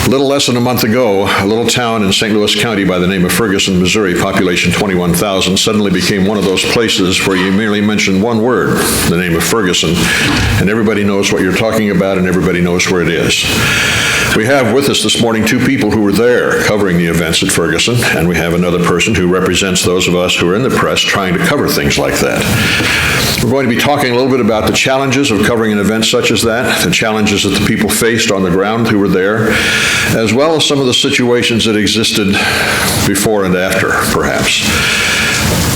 A little less than a month ago, a little town in St. Louis County by the name of Ferguson, Missouri, population 21,000, suddenly became one of those places where you merely mention one word, the name of Ferguson, and everybody knows what you're talking about and everybody knows where it is. We have with us this morning two people who were there covering the events at Ferguson, and we have another person who represents those of us who are in the press trying to cover things like that. We're going to be talking a little bit about the challenges of covering an event such as that, the challenges that the people faced on the ground who were there, as well as some of the situations that existed before and after, perhaps.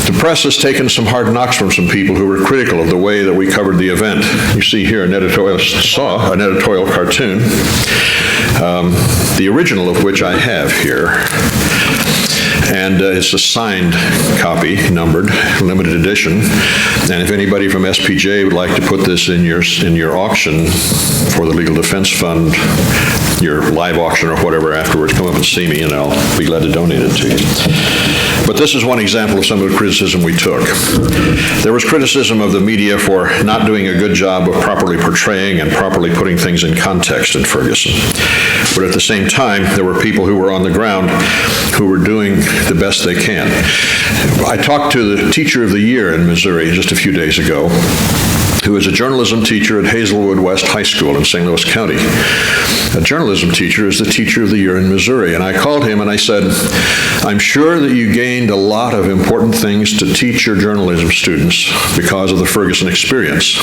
The press has taken some hard knocks from some people who were critical of the way that we covered the event. You see here an editorial cartoon, the original of which I have here. And it's a signed copy, numbered, limited edition. And if anybody from SPJ would like to put this in your auction for the Legal Defense Fund, your live auction or whatever afterwards, come up and see me and I'll be glad to donate it to you. But this is one example of some of the criticism we took. There was criticism of the media for not doing a good job of properly portraying and properly putting things in context in Ferguson. But at the same time, there were people who were on the ground who were doing the best they can. I talked to the teacher of the year in Missouri just a few days ago, who is a journalism teacher at Hazelwood West High School in St. Louis County. A journalism teacher is the teacher of the year in Missouri. And I called him and I said, I'm sure that you gained a lot of important things to teach your journalism students because of the Ferguson experience.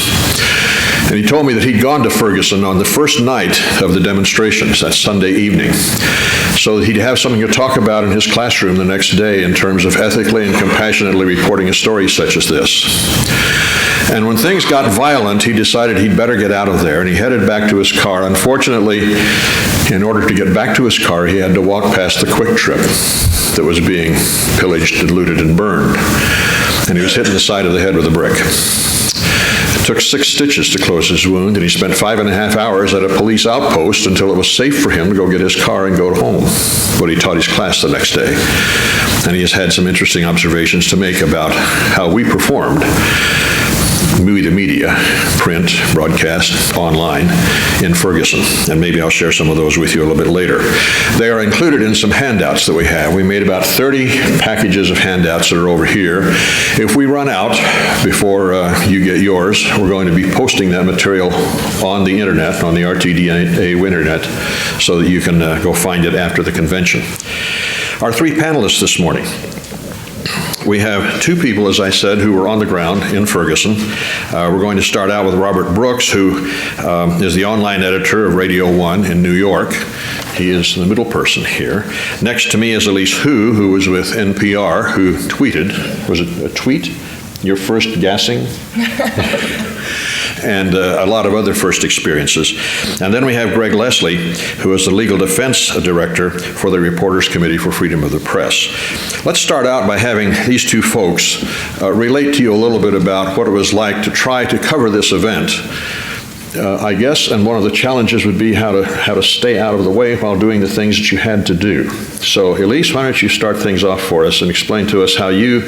And he told me that he'd gone to Ferguson on the first night of the demonstrations, that Sunday evening, so that he'd have something to talk about in his classroom the next day in terms of ethically and compassionately reporting a story such as this. And when things got violent, he decided he'd better get out of there, and he headed back to his car. Unfortunately, in order to get back to his car, he had to walk past the Quick Trip that was being pillaged, looted, and burned. And he was hit in the side of the head with a brick. It took 6 stitches to close his wound, and he spent 5.5 hours at a police outpost until it was safe for him to go get his car and go home. But he taught his class the next day. And he has had some interesting observations to make about how we performed. The media, print, broadcast, online in Ferguson. And maybe I'll share some of those with you a little bit later. They are included in some handouts that we have. We made about 30 packages of handouts that are over here. If we run out before you get yours, we're going to be posting that material on the internet, on the RTDA internet, so that you can go find it after the convention. Our 3 panelists this morning. We have 2 people, as I said, who were on the ground in Ferguson. We're going to start out with Robert Brooks, who is the online editor of Radio 1 in New York. He is the middle person here. Next to me is Elise who was with NPR, who tweeted. Was it a tweet? Your first gassing? And a lot of other first experiences. And then we have Greg Leslie, who is the Legal Defense Director for the Reporters Committee for Freedom of the Press. Let's start out by having these 2 folks relate to you a little bit about what it was like to try to cover this event. I guess, and one of the challenges would be how to stay out of the way while doing the things that you had to do. So, Elise, why don't you start things off for us and explain to us how you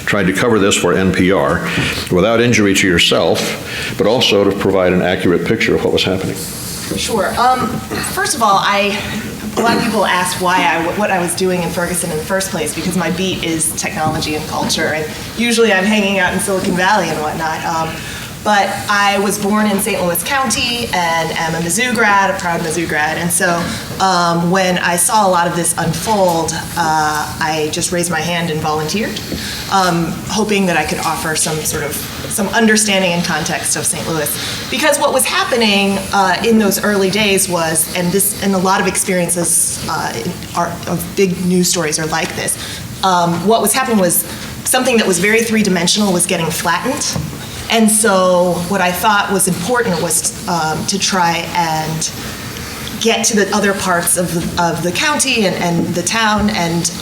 tried to cover this for NPR without injury to yourself, but also to provide an accurate picture of what was happening. Sure. First of all, a lot of people ask what I was doing in Ferguson in the first place, because my beat is technology and culture, and usually I'm hanging out in Silicon Valley and whatnot. But I was born in St. Louis County and am a Mizzou grad, a proud Mizzou grad. And so when I saw a lot of this unfold, I just raised my hand and volunteered, hoping that I could offer some understanding and context of St. Louis. Because what was happening in those early days was, and a lot of experiences of big news stories are like this, what was happening was something that was very 3-dimensional was getting flattened. And so what I thought was important was to try and get to the other parts of the county and the town and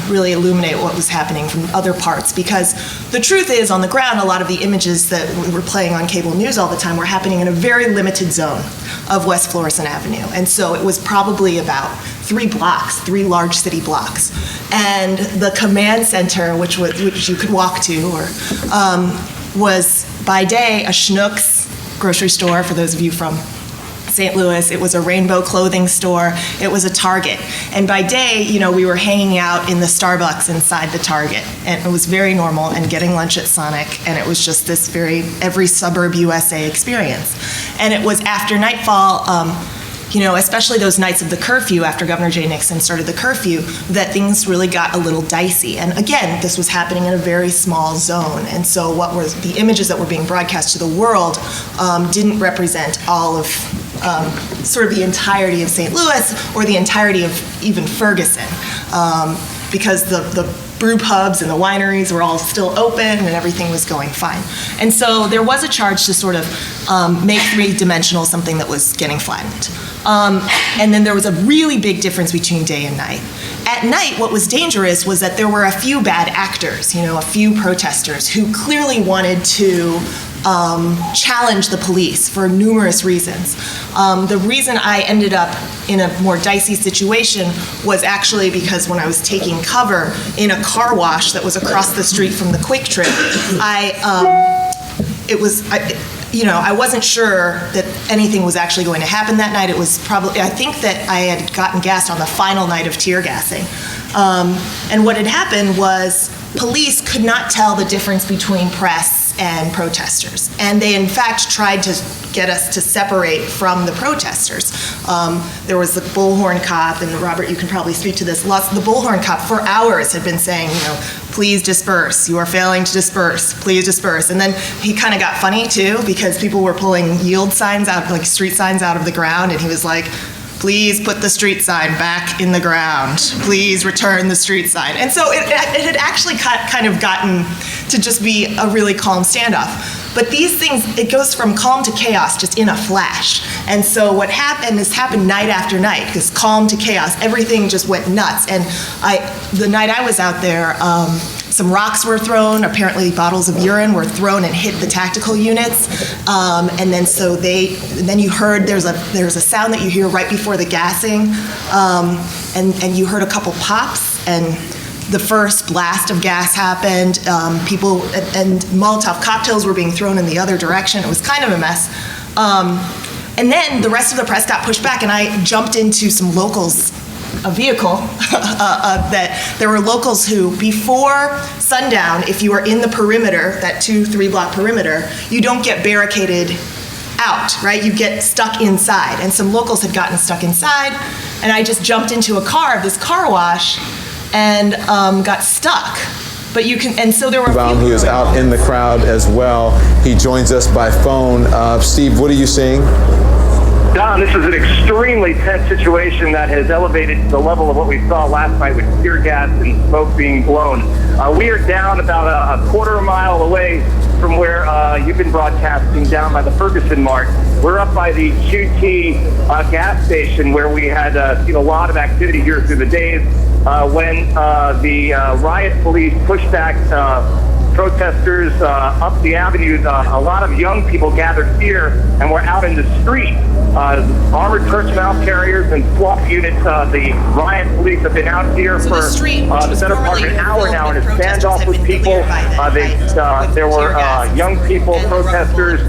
really illuminate what was happening from other parts. Because the truth is, on the ground, a lot of the images that we were playing on cable news all the time were happening in a very limited zone of West Florissant Avenue. And so it was probably about 3 large city blocks. And the command center, which you could walk to, was by day a Schnucks grocery store, for those of you from St. St. Louis. It was a Rainbow clothing store. It was a Target. And by day, we were hanging out in the Starbucks inside the Target. And it was very normal, and getting lunch at Sonic. And it was just this every suburb USA experience. And it was after nightfall, especially those nights of the curfew, after Governor Jay Nixon started the curfew, that things really got a little dicey. And again, this was happening in a very small zone. And so what were the images that were being broadcast to the world didn't represent all of sort of the entirety of St. Louis or the entirety of even Ferguson, because the brew pubs and the wineries were all still open and everything was going fine. And so there was a charge to sort of make three-dimensional something that was getting flattened. And then there was a really big difference between day and night. At night, what was dangerous was that there were a few bad actors, a few protesters who clearly wanted to challenge the police for numerous reasons. The reason I ended up in a more dicey situation was actually because when I was taking cover in a car wash that was across the street from the Quick Trip, I wasn't sure that anything was actually going to happen that night. It was I think that I had gotten gassed on the final night of tear gassing. And what had happened was police could not tell the difference between press and protesters. And they, in fact, tried to get us to separate from the protesters. There was the bullhorn cop, and Robert, you can probably speak to this. The bullhorn cop for hours had been saying, please disperse. You are failing to disperse. Please disperse. And then he kind of got funny, too, because people were pulling yield signs out, like street signs out of the ground, and he was like, please put the street sign back in the ground. Please return the street sign. And so it had actually kind of gotten to just be a really calm standoff. But these things, it goes from calm to chaos just in a flash. And so what happened night after night, because calm to chaos, everything just went nuts. And the night I was out there, some rocks were thrown. Apparently, bottles of urine were thrown and hit the tactical units. And then you heard there's a sound that you hear right before the gassing, and you heard a couple pops, and the first blast of gas happened. People and Molotov cocktails were being thrown in the other direction. It was kind of a mess. And then the rest of the press got pushed back, and I jumped into some locals. A vehicle that there were locals who, before sundown, if you are in the perimeter, that 2-3 block perimeter, you don't get barricaded out, right? You get stuck inside. And some locals had gotten stuck inside, and I just jumped into a car, this car wash, and got stuck. But and so there were people who is out in the crowd as well. He joins us by phone. Steve, what are you seeing? Don, this is an extremely tense situation that has elevated to the level of what we saw last night with tear gas and smoke being blown. We are down about a quarter of a mile away from where you've been broadcasting, down by the Ferguson Mart. We're up by the QT gas station, where we had seen a lot of activity here through the days when the riot police pushed back protesters up the avenue. A lot of young people gathered here and were out in the street. Armored personnel carriers and SWAT units, the riot police have been out here for the better part of an hour now in a standoff with people. There were young people, protesters,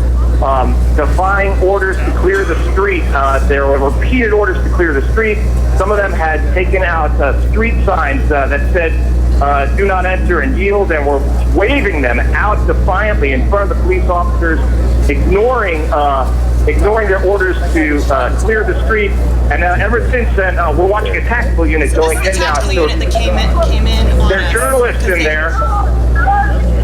defying orders to clear the street. There were repeated orders to clear the street. Some of them had taken out street signs that said, do not enter and yield, and were waving them out defiantly in front of the police officers, ignoring their orders to clear the street. And ever since then, we're watching a tactical unit going in now. So unit that came in on there are journalists in there.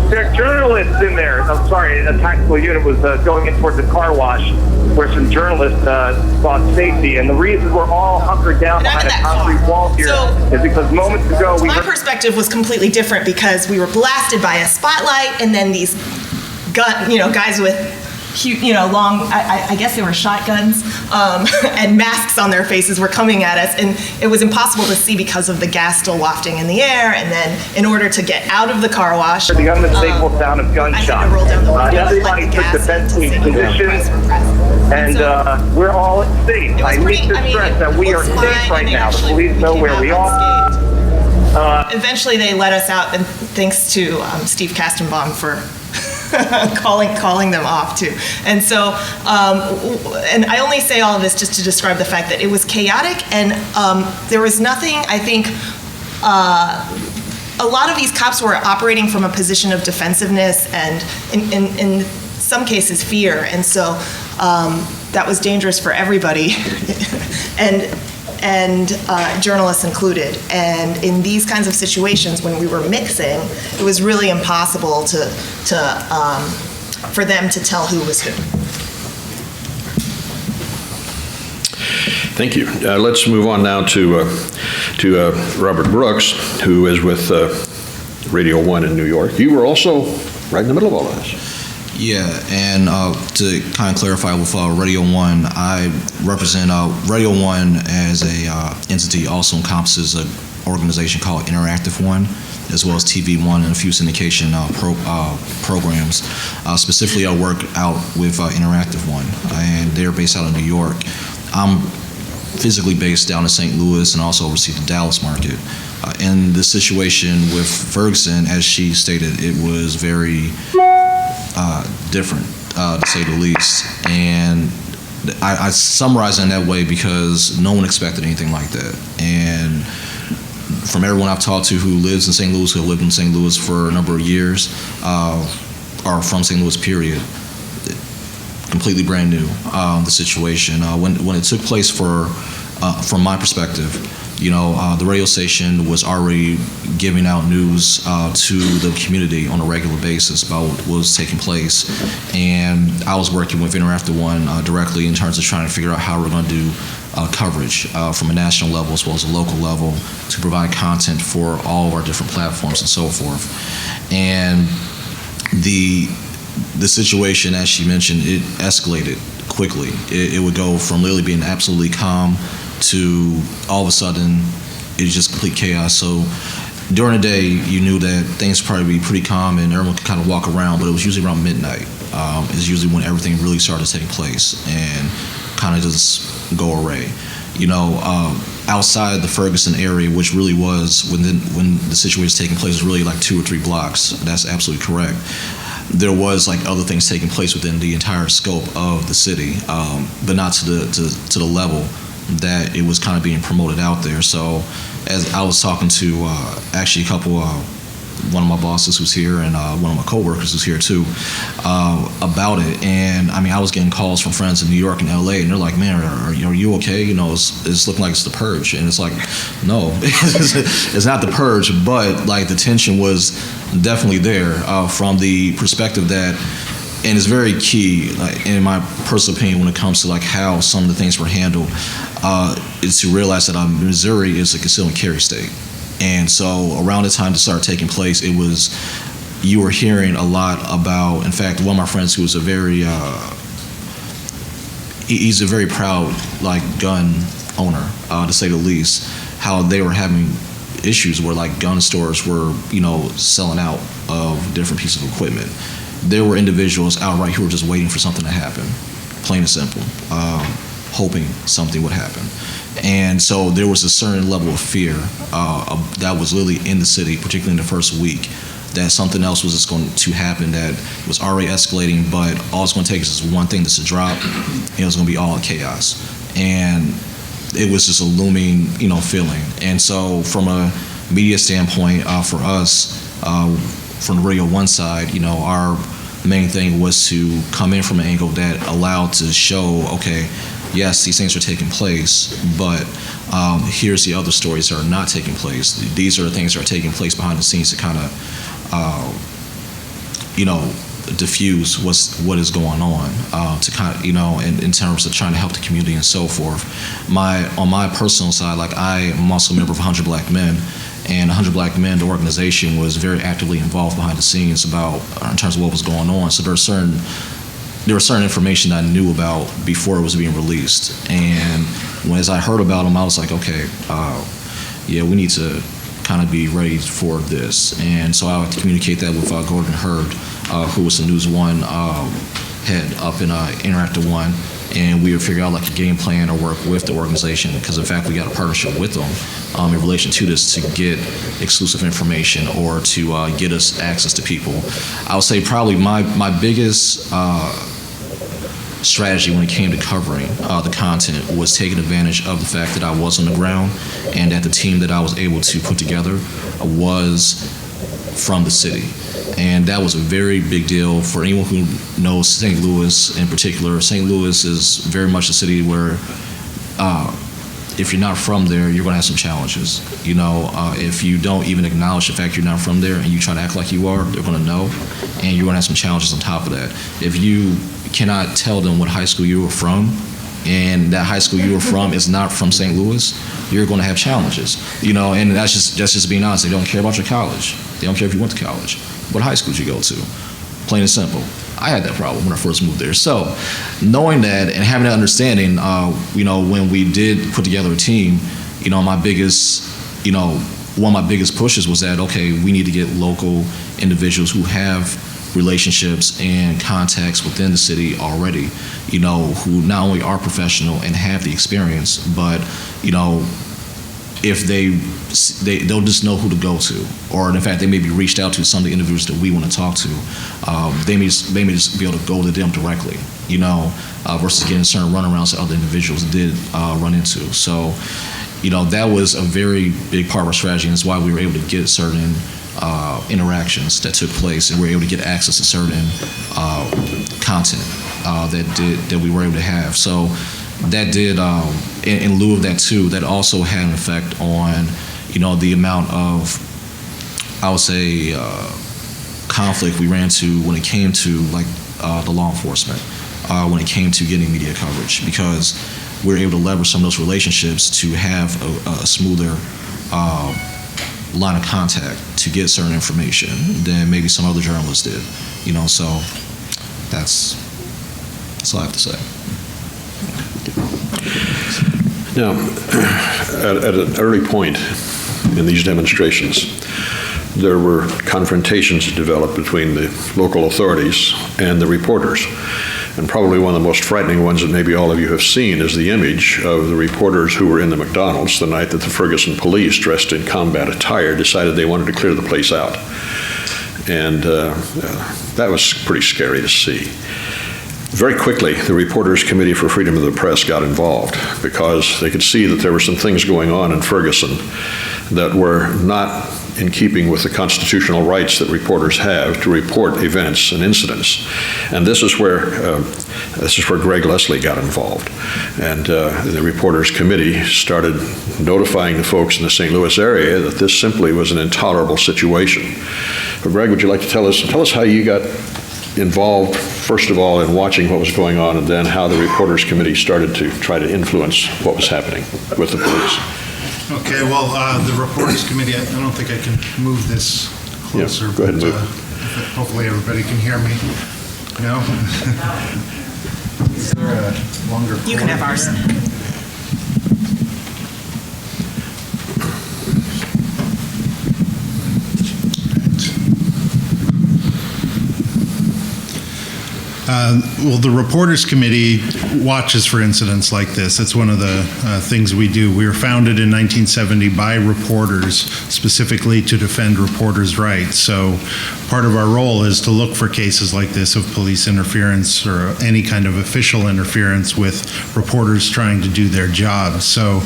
There are journalists in there. I'm sorry, a tactical unit was going in towards the car wash where some journalists sought safety. And the reason we're all hunkered down behind a concrete wall here is because moments ago my perspective was completely different, because we were blasted by a spotlight, and then these guys with long, I guess they were shotguns, and masks on their faces were coming at us, and it was impossible to see because of the gas still wafting in the air. And then in order to get out of the car wash, the unmistakable sound of gunshots. I had to roll down the window, everybody took defensive positions, and we're all safe. I need to stress that we are safe right now. The police know where we are. Eventually they let us out, and thanks to Steve Kastenbaum for calling them off too. And so, and I only say all of this just to describe the fact that it was chaotic, and there was nothing, I think, a lot of these cops were operating from a position of defensiveness and in some cases fear, and so that was dangerous for everybody, and journalists included. And in these kinds of situations, when we were mixing, it was really impossible for them to tell who was who. Thank you. Let's move on now to Robert Brooks, who is with Radio 1 in New York. You were also right in the middle of all of this. Yeah, and to kind of clarify with Radio 1, I represent Radio 1 as a entity also encompasses an organization called Interactive 1, as well as TV 1 and a few syndication programs. Specifically, I work out with Interactive 1, and they're based out of New York. I'm physically based down in St. Louis and also oversee the Dallas market. In the situation with Ferguson, as she stated, it was very different, to say the least. And I summarize it in that way because no one expected anything like that. And from everyone I've talked to who lives in St. Louis, who have lived in St. Louis for a number of years, or from St. Louis, period, completely brand new, the situation. When it took place from my perspective, the radio station was already giving out news to the community on a regular basis about what was taking place. And I was working with Interactive 1 directly in terms of trying to figure out how we're going to do coverage from a national level as well as a local level to provide content for all of our different platforms and so forth. And the situation, as she mentioned, it escalated quickly. It would go from literally being absolutely calm to all of a sudden it's just complete chaos. So during the day, you knew that things would probably be pretty calm and everyone could kind of walk around, but it was usually around midnight. Is usually when everything really started taking place and kind of just go away. Outside the Ferguson area, which really was when the situation was taking place, was really like 2 or 3 blocks. That's absolutely correct. There was like other things taking place within the entire scope of the city, but not to the level that it was kind of being promoted out there. So as I was talking to actually a couple, one of my bosses who's here and one of my coworkers who's here too, about it. And I mean, I was getting calls from friends in New York and LA, and they're like, "Man, are you okay? It's looking like it's the purge." And it's like, no, it's not the purge, but like the tension was definitely there from the perspective that, and it's very key, in my personal opinion, when it comes to like how some of the things were handled, is to realize that Missouri is a concealed and carry state. And so around the time this started taking place, you were hearing a lot about, in fact, one of my friends who was he's a very proud like gun owner, to say the least, how they were having issues where like gun stores were, selling out of different pieces of equipment. There were individuals outright who were just waiting for something to happen, plain and simple, hoping something would happen. And so there was a certain level of fear that was literally in the city, particularly in the first week, that something else was just going to happen that was already escalating, but all it's going to take is one thing that's a drop, and it was going to be all chaos. And it was just a looming, feeling. And so from a media standpoint, for us, from the Radio 1 side, our main thing was to come in from an angle that allowed to show, okay, yes, these things are taking place, but here's the other stories that are not taking place. These are the things that are taking place behind the scenes to kind of, diffuse what is going on, to kind of, in terms of trying to help the community and so forth. On my personal side, like I am also a member of 100 Black Men, and 100 Black Men, the organization, was very actively involved behind the scenes in terms of what was going on. So there was certain information I knew about before it was being released. And as I heard about them, I was like, okay, we need to kind of be ready for this. And so I had to communicate that with Gordon Hurd, who was the News 1 head up in Interactive 1. and we would figure out like a game plan or work with the organization, because in fact we got a partnership with them in relation to this to get exclusive information or to get us access to people. I would say probably my biggest strategy when it came to covering the content was taking advantage of the fact that I was on the ground and that the team that I was able to put together was from the city. And that was a very big deal for anyone who knows St. Louis in particular. St. Louis is very much a city where if you're not from there, you're going to have some challenges. You know, if you don't even acknowledge the fact you're not from there and you try to act like you are, they're going to know, and you're going to have some challenges on top of that. If you cannot tell them what high school you were from, and that high school you were from is not from St. Louis, you're going to have challenges. You know, and that's just being honest. They don't care about your college. They don't care if you went to college. What high school did you go to? Plain and simple. I had that problem when I first moved there. So knowing that and having that understanding, you know, when we did put together a team, you know, one of my biggest pushes was that, okay, we need to get local individuals who have relationships and contacts within the city already, you know, who not only are professional and have the experience, but, you know, if they'll just know who to go to, or in fact they may be reached out to some of the individuals that we want to talk to. They may just be able to go to them directly, you know, versus getting certain runarounds that other individuals did run into. So, you know, that was a very big part of our strategy, and that's why we were able to get certain interactions that took place, and we were able to get access to certain content that we were able to have. So that did, in lieu of that too, that also had an effect on, you know, the amount of, I would say, conflict we ran into when it came to like the law enforcement, when it came to getting media coverage, because we were able to leverage some of those relationships to have a smoother line of contact to get certain information than maybe some other journalists did, you know. So that's all I have to say. Now, at an early point in these demonstrations, there were confrontations that developed between the local authorities and the reporters. And probably one of the most frightening ones that maybe all of you have seen is the image of the reporters who were in the McDonald's the night that the Ferguson police, dressed in combat attire, decided they wanted to clear the place out. And that was pretty scary to see. Very quickly, the Reporters Committee for Freedom of the Press got involved because they could see that there were some things going on in Ferguson that were not in keeping with the constitutional rights that reporters have to report events and incidents. And this is where Greg Leslie got involved. And the Reporters Committee started notifying the folks in the St. Louis area that this simply was an intolerable situation. But Greg, would you like to tell us how you got involved, first of all, in watching what was going on, and then how the Reporters Committee started to try to influence what was happening with the police? Okay, well, the Reporters Committee, I don't think I can move this closer. Yeah, go ahead and move. Hopefully everybody can hear me. No? Is there a longer cord? You can have ours. Well, the Reporters Committee watches for incidents like this. It's one of the things we do. We were founded in 1970 by reporters, specifically to defend reporters' rights. So part of our role is to look for cases like this of police interference or any kind of official interference with reporters trying to do their jobs. So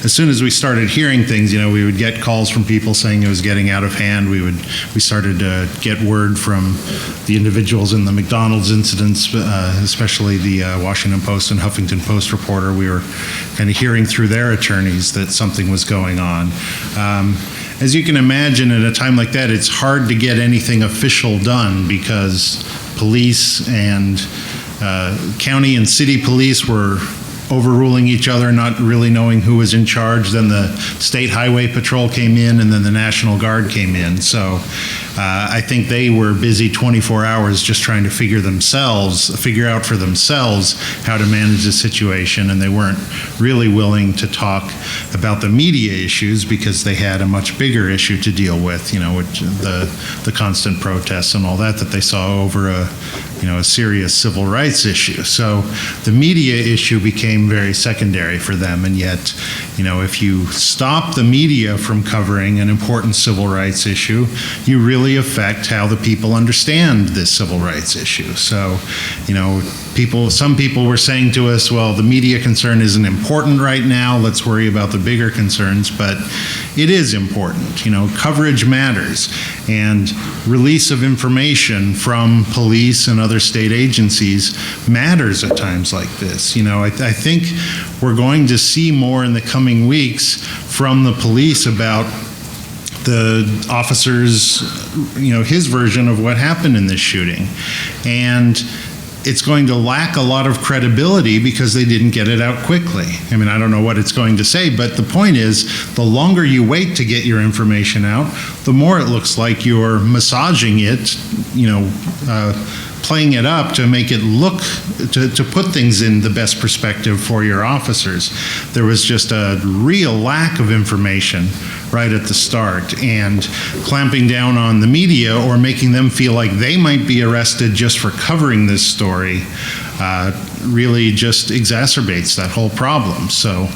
as soon as we started hearing things, you know, we would get calls from people saying it was getting out of hand. We started to get word from the individuals in the McDonald's incidents, especially the Washington Post and Huffington Post reporter. We were kind of hearing through their attorneys that something was going on. As you can imagine, at a time like that, it's hard to get anything official done because police and county and city police were overruling each other, not really knowing who was in charge. Then the State Highway Patrol came in, and then the National Guard came in. So I think they were busy 24 hours just trying to figure out for themselves how to manage the situation, and they weren't really willing to talk about the media issues because they had a much bigger issue to deal with, you know, which the constant protests and all that they saw over a serious civil rights issue. So the media issue became very secondary for them, and yet, if you stop the media from covering an important civil rights issue, you really affect how the people understand this civil rights issue. So, some people were saying to us, well, the media concern isn't important right now, let's worry about the bigger concerns, but it is important. Coverage matters, and release of information from police and other state agencies matters at times like this. I think we're going to see more in the coming weeks from the police about the officer's, his version of what happened in this shooting. And it's going to lack a lot of credibility because they didn't get it out quickly. I don't know what it's going to say, but the point is, the longer you wait to get your information out, the more it looks like you're massaging it, playing it up to make it look, to put things in the best perspective for your officers. There was just a real lack of information right at the start, and clamping down on the media or making them feel like they might be arrested just for covering this story really just exacerbates that whole problem. So,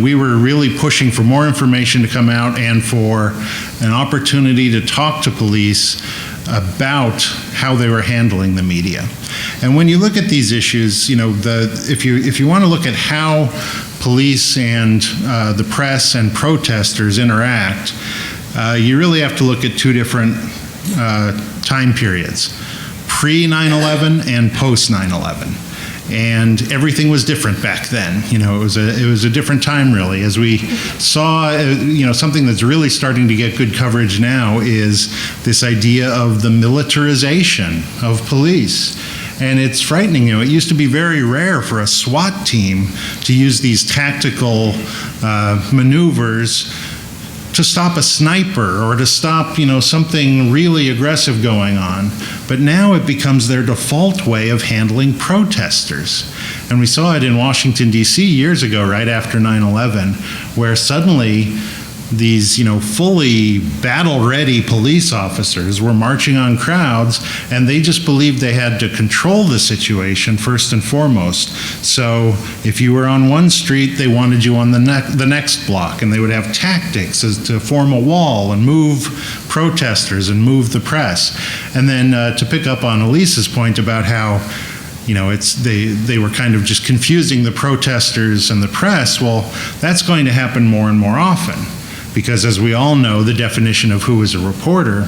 we were really pushing for more information to come out and for an opportunity to talk to police about how they were handling the media. And when you look at these issues, if you want to look at how police and the press and protesters interact, you really have to look at two different time periods: pre 9/11 and post 9/11. And everything was different back then. It was a different time, really. As we saw, something that's really starting to get good coverage now is this idea of the militarization of police. And it's frightening. It used to be very rare for a SWAT team to use these tactical maneuvers to stop a sniper or to stop, something really aggressive going on. But now it becomes their default way of handling protesters. And we saw it in Washington, D.C. years ago, right after 9/11, where suddenly these, fully battle-ready police officers were marching on crowds, and they just believed they had to control the situation first and foremost. So if you were on one street, they wanted you on the next block, and they would have tactics as to form a wall and move protesters and move the press. And then to pick up on Elise's point about how they were kind of just confusing the protesters and the press, well, that's going to happen more and more often. Because as we all know, the definition of who is a reporter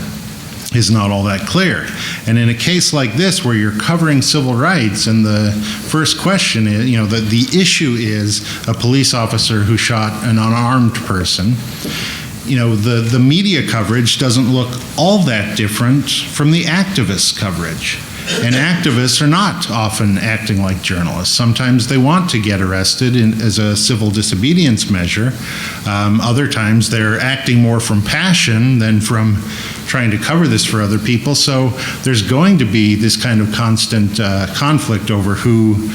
is not all that clear. And in a case like this, where you're covering civil rights, and the first question is, the issue is a police officer who shot an unarmed person, the media coverage doesn't look all that different from the activist coverage. And activists are not often acting like journalists. Sometimes they want to get arrested as a civil disobedience measure. Other times they're acting more from passion than from trying to cover this for other people. So there's going to be this kind of constant conflict over who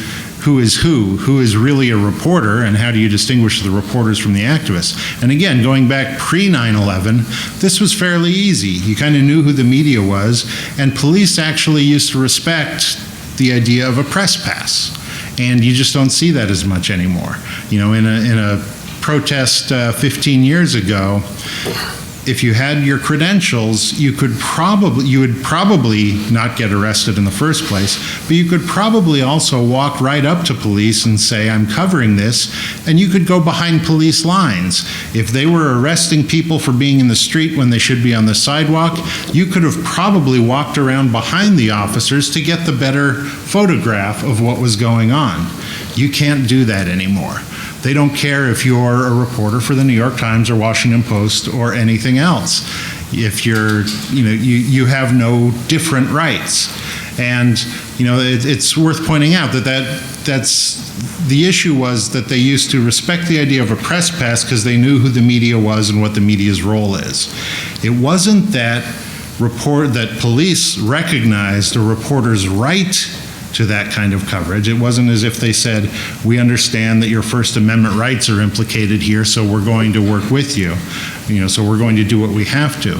is really a reporter, and how do you distinguish the reporters from the activists. And again, going back pre 9/11, this was fairly easy. You kind of knew who the media was, and police actually used to respect the idea of a press pass. And you just don't see that as much anymore. In a protest 15 years ago, if you had your credentials, you would probably not get arrested in the first place, but you could probably also walk right up to police and say, I'm covering this, and you could go behind police lines. If they were arresting people for being in the street when they should be on the sidewalk, you could have probably walked around behind the officers to get the better photograph of what was going on. You can't do that anymore. They don't care if you're a reporter for the New York Times or Washington Post or anything else. If you're, you have no different rights. And, it's worth pointing out that's the issue was that they used to respect the idea of a press pass because they knew who the media was and what the media's role is. It wasn't that police recognized a reporter's right to that kind of coverage. It wasn't as if they said, we understand that your First Amendment rights are implicated here, so we're going to work with you. So we're going to do what we have to.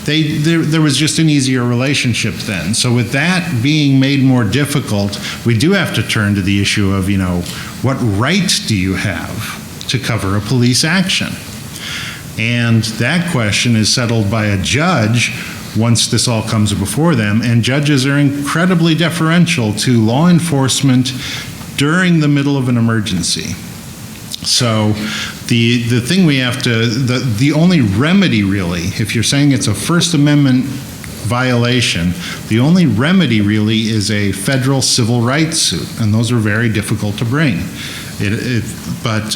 There was just an easier relationship then. So with that being made more difficult, we do have to turn to the issue of, what right do you have to cover a police action? And that question is settled by a judge once this all comes before them, and judges are incredibly deferential to law enforcement during the middle of an emergency. So the thing we have to, the only remedy really, if you're saying it's a First Amendment violation, the only remedy really is a federal civil rights suit, and those are very difficult to bring. But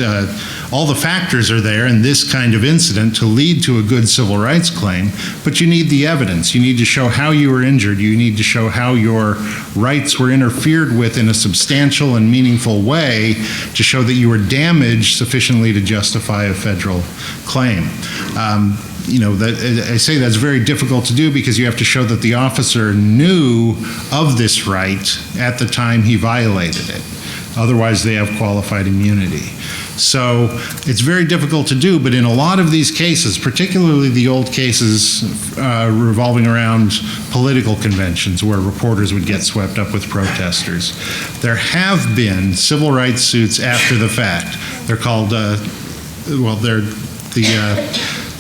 all the factors are there in this kind of incident to lead to a good civil rights claim, but you need the evidence. You need to show how you were injured. You need to show how your rights were interfered with in a substantial and meaningful way to show that you were damaged sufficiently to justify a federal claim. I say that's very difficult to do because you have to show that the officer knew of this right at the time he violated it. Otherwise, they have qualified immunity. So it's very difficult to do, but in a lot of these cases, particularly the old cases revolving around political conventions where reporters would get swept up with protesters, there have been civil rights suits after the fact. They're called,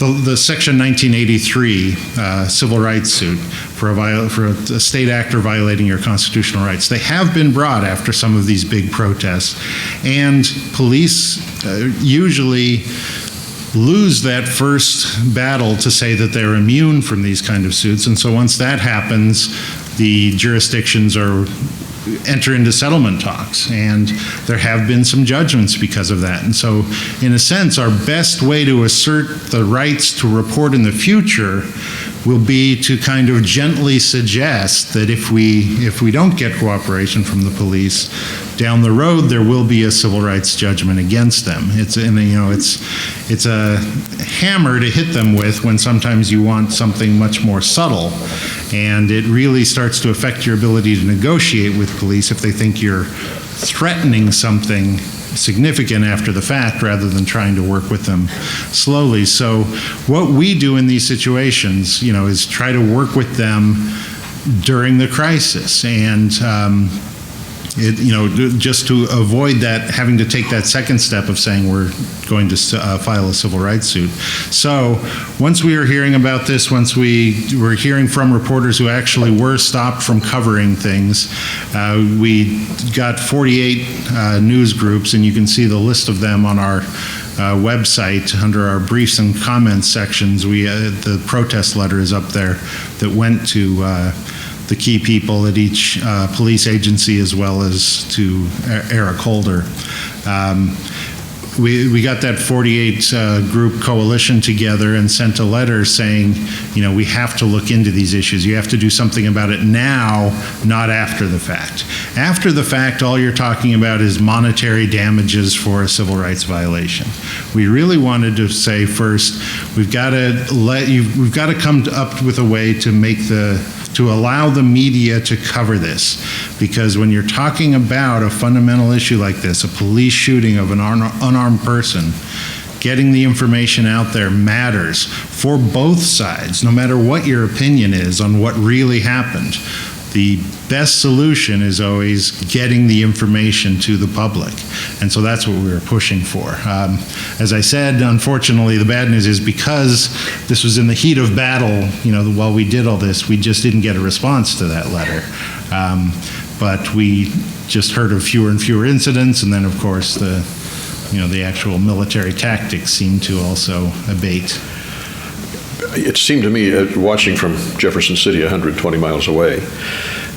the Section 1983 civil rights suit for a state actor violating your constitutional rights. They have been brought after some of these big protests, and police usually lose that first battle to say that they're immune from these kind of suits, and so once that happens, the jurisdictions enter into settlement talks, and there have been some judgments because of that. And so, in a sense, our best way to assert the rights to report in the future will be to kind of gently suggest that if we don't get cooperation from the police, down the road there will be a civil rights judgment against them. It's a hammer to hit them with when sometimes you want something much more subtle, and it really starts to affect your ability to negotiate with police if they think you're threatening something significant after the fact rather than trying to work with them slowly. So what we do in these situations, is try to work with them during the crisis, and just to avoid that, having to take that second step of saying we're going to file a civil rights suit. So once we were hearing about this, once we were hearing from reporters who actually were stopped from covering things, we got 48 news groups, and you can see the list of them on our website under our briefs and comments sections. The protest letter is up there that went to the key people at each police agency, as well as to Eric Holder. We got that 48 group coalition together and sent a letter saying, we have to look into these issues. You have to do something about it now, not after the fact. After the fact, all you're talking about is monetary damages for a civil rights violation. We really wanted to say first, we've got to come up with a way to allow the media to cover this, because when you're talking about a fundamental issue like this, a police shooting of an unarmed person, getting the information out there matters for both sides, no matter what your opinion is on what really happened. The best solution is always getting the information to the public. And so that's what we were pushing for. As I said, unfortunately, the bad news is because this was in the heat of battle, while we did all this, we just didn't get a response to that letter. But we just heard of fewer and fewer incidents, and then, of course, the actual military tactics seemed to also abate. It seemed to me, watching from Jefferson City, 120 miles away,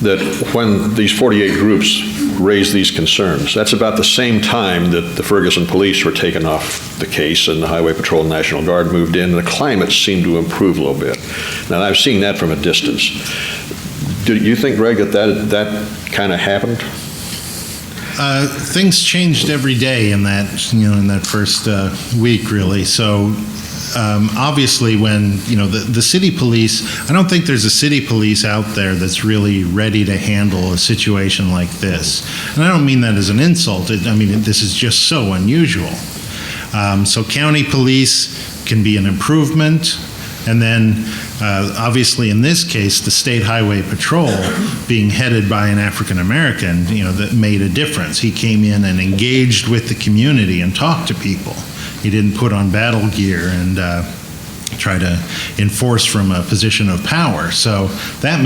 that when these 48 groups raised these concerns, that's about the same time that the Ferguson police were taken off the case and the Highway Patrol and National Guard moved in, and the climate seemed to improve a little bit. Now, I've seen that from a distance. Do you think, Greg, that kind of happened? Things changed every day in that first week, really. So obviously when, the city police, I don't think there's a city police out there that's really ready to handle a situation like this. And I don't mean that as an insult. This is just so unusual. So county police can be an improvement. And then, obviously, in this case, the State Highway Patrol being headed by an African American, that made a difference. He came in and engaged with the community and talked to people. He didn't put on battle gear and try to enforce from a position of power. So I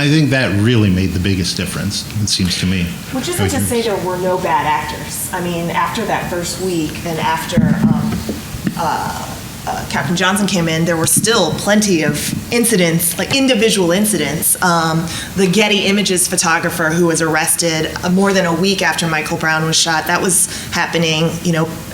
think that really made the biggest difference, it seems to me. Which isn't to say there were no bad actors. I mean, after that first week and after Captain Johnson came in, there were still plenty of incidents, like individual incidents. The Getty Images photographer who was arrested more than a week after Michael Brown was shot, that was happening,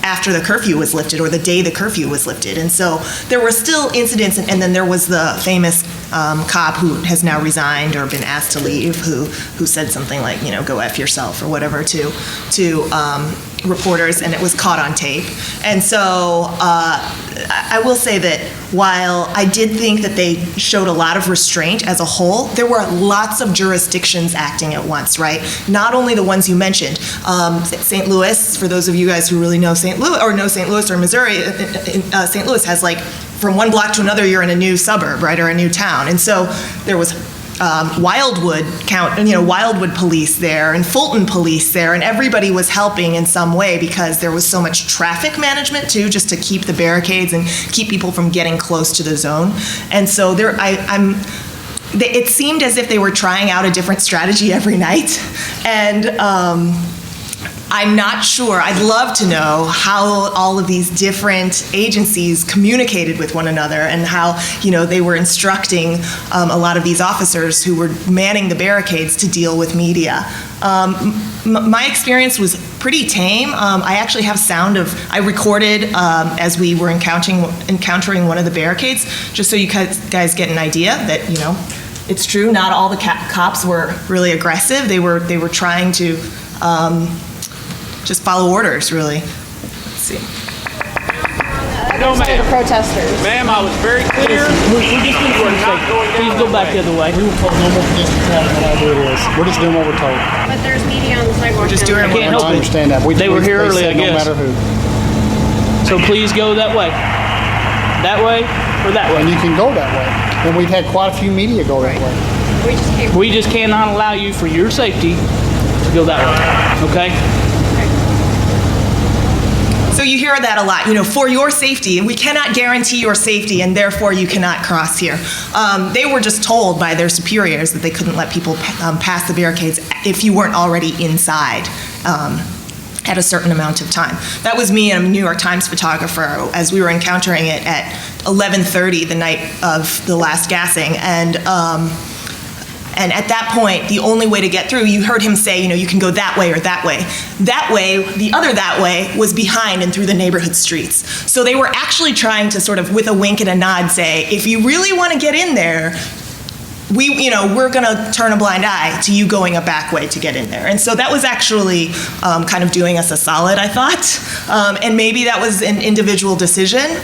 after the curfew was lifted or the day the curfew was lifted. And so there were still incidents, and then there was the famous cop who has now resigned or been asked to leave, who said something like, go F yourself or whatever to reporters, and it was caught on tape. And so I will say that while I did think that they showed a lot of restraint as a whole, there were lots of jurisdictions acting at once, right? Not only the ones you mentioned. St. Louis, for those of you guys who really know St. Louis or Missouri, St. Louis has from one block to another, you're in a new suburb, right, or a new town. And so there was Wildwood police there and Fulton police there, and everybody was helping in some way because there was so much traffic management too, just to keep the barricades and keep people from getting close to the zone. And so it seemed as if they were trying out a different strategy every night, and I'm not sure. I'd love to know how all of these different agencies communicated with one another and how, they were instructing a lot of these officers who were manning the barricades to deal with media. My experience was pretty tame. I actually have sound I recorded as we were encountering one of the barricades, just so you guys get an idea that, it's true, not all the cops were really aggressive. They were trying to just follow orders, really. Let's see. No, ma'am. The protesters. Ma'am, I was very clear. Please go back the other way. We were told no more pedestrian traffic than all it is. We're just doing what we're told. But there's media on the sidewalk. We're just doing I can't help I it. understand that. They were here early, said I guess. No matter who. So please go that way. That way or that And way. you can go that way. And we've had quite a few media go that way. We just cannot allow you, for your safety, to go that way. Okay? So you hear that a lot, for your safety, and we cannot guarantee your safety, and therefore you cannot cross here. They were just told by their superiors that they couldn't let people pass the barricades if you weren't already inside at a certain amount of time. That was me and a New York Times photographer as we were encountering it at 11:30 the night of the last gassing, and at that point, the only way to get through, you heard him say, you can go that way or that way. That way, the other that way, was behind and through the neighborhood streets. So they were actually trying to sort of, with a wink and a nod, say, if you really want to get in there, we're going to turn a blind eye to you going a back way to get in there. And so that was actually kind of doing us a solid, I thought. And maybe that was an individual decision,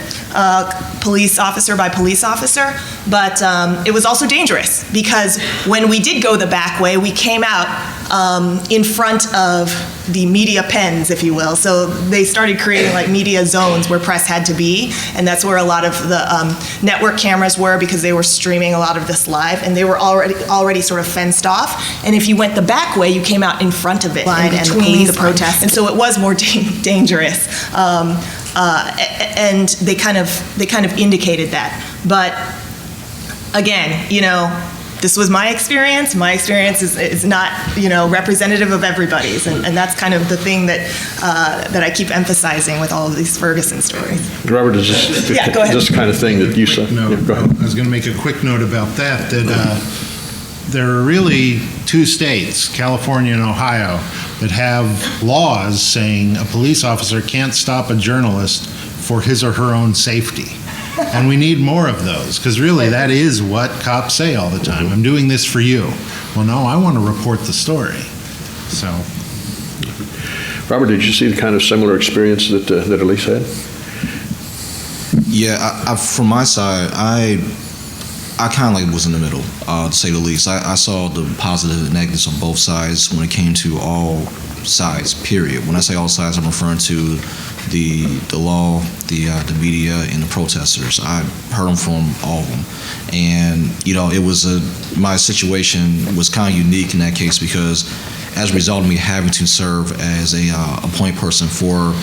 police officer by police officer, but it was also dangerous because when we did go the back way, we came out in front of the media pens, if you will. So they started creating like media zones where press had to be, and that's where a lot of the network cameras were because they were streaming a lot of this live, and they were already sort of fenced off. And if you went the back way, you came out in front of it, in between the protests, and so it was more dangerous. And they kind of indicated that, but again, this was my experience. My experience is not, representative of everybody's, and that's kind of the thing that I keep emphasizing with all of these Ferguson stories. Robert, is this, Yeah, go ahead. this kind of thing that you said? No, Yeah, go ahead. I was going to make a quick note about that there are really two states, California and Ohio, that have laws saying a police officer can't stop a journalist for his or her own safety. And we need more of those, because really that is what cops say all the time. I'm doing this for you. Well, no, I want to report the story. So. Robert, did you see the kind of similar experience that Elise had? Yeah, from my side, I kind of like was in the middle, to say the least. I saw the positive and negatives on both sides when it came to all sides, period. When I say all sides, I'm referring to the law, the media, and the protesters. I heard them from all of them. And, it was my situation was kind of unique in that case because as a result of me having to serve as a point person for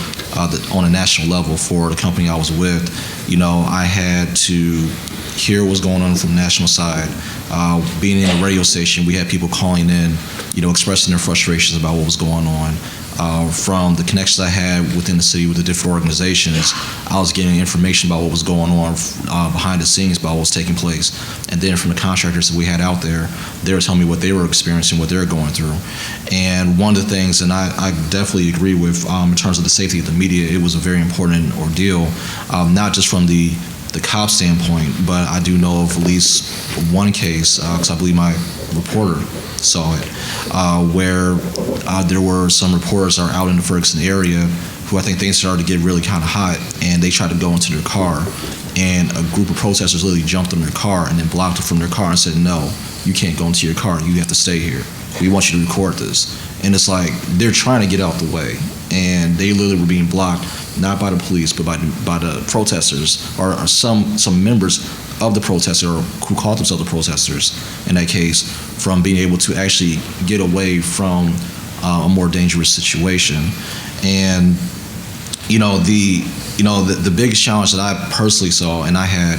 on a national level for the company I was with, I had to hear what's going on from the national side. Being in a radio station, we had people calling in, expressing their frustrations about what was going on. From the connections I had within the city with the different organizations, I was getting information about what was going on behind the scenes about what was taking place. And then from the contractors that we had out there, they were telling me what they were experiencing, what they were going through. And one of the things, and I definitely agree with, in terms of the safety of the media, it was a very important ordeal, not just from the cop standpoint, but I do know of at least one case, because I believe my reporter saw it, where there were some reporters that are out in the Ferguson area who I think things started to get really kind of hot, and they tried to go into their car, and a group of protesters literally jumped in their car and then blocked it from their car and said, "No, you can't go into your car. You have to stay here. We want you to record this." And it's like they're trying to get out the way, and they literally were being blocked not by the police but by the protesters or some members of the protester or who called themselves the protesters in that case from being able to actually get away from a more dangerous situation. And the biggest challenge that I personally saw and I had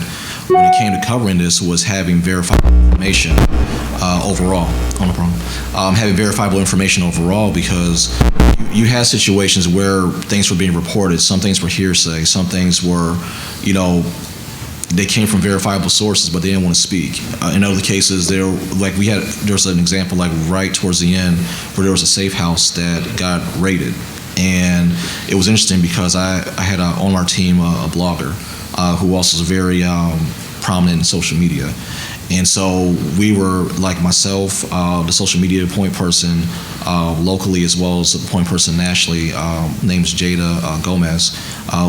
when it came to covering this was having verifiable information overall. No problem. Having verifiable information overall because you had situations where things were being reported. Some things were hearsay. Some things were, they came from verifiable sources, but they didn't want to speak. In other cases, there was an example like right towards the end where there was a safe house that got raided. And it was interesting because I had on our team a blogger who also is very prominent in social media. And so we were, like myself, the social media point person locally as well as the point person nationally, name's Jada Gomez.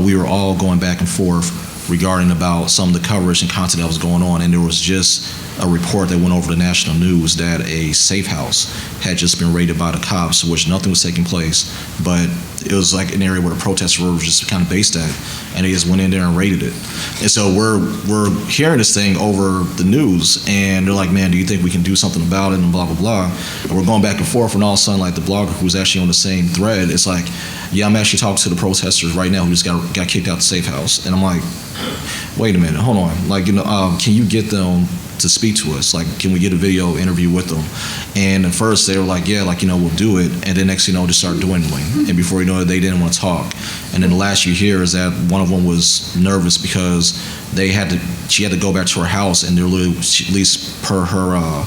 We were all going back and forth regarding about some of the coverage and content that was going on. And there was just a report that went over the national news that a safe house had just been raided by the cops, which nothing was taking place, but it was like an area where the protesters were just kind of based at, and they just went in there and raided it. And so we're hearing this thing over the news, and they're like, "Man, do you think we can do something about it?" and blah, blah, blah. And we're going back and forth, and all of a sudden, like the blogger who's actually on the same thread, it's like, "Yeah, I'm actually talking to the protesters right now who just got kicked out the safe house." And I'm like, "Wait a minute, hold on. Like, can you get them to speak to us? Like, can we get a video interview with them?" And at first they were like, "Yeah, like, we'll do it." And then next thing you know, just start dwindling. And before you know it, they didn't want to talk. And then the last you hear is that one of them was nervous because she had to go back to her house, and they're literally, at least per her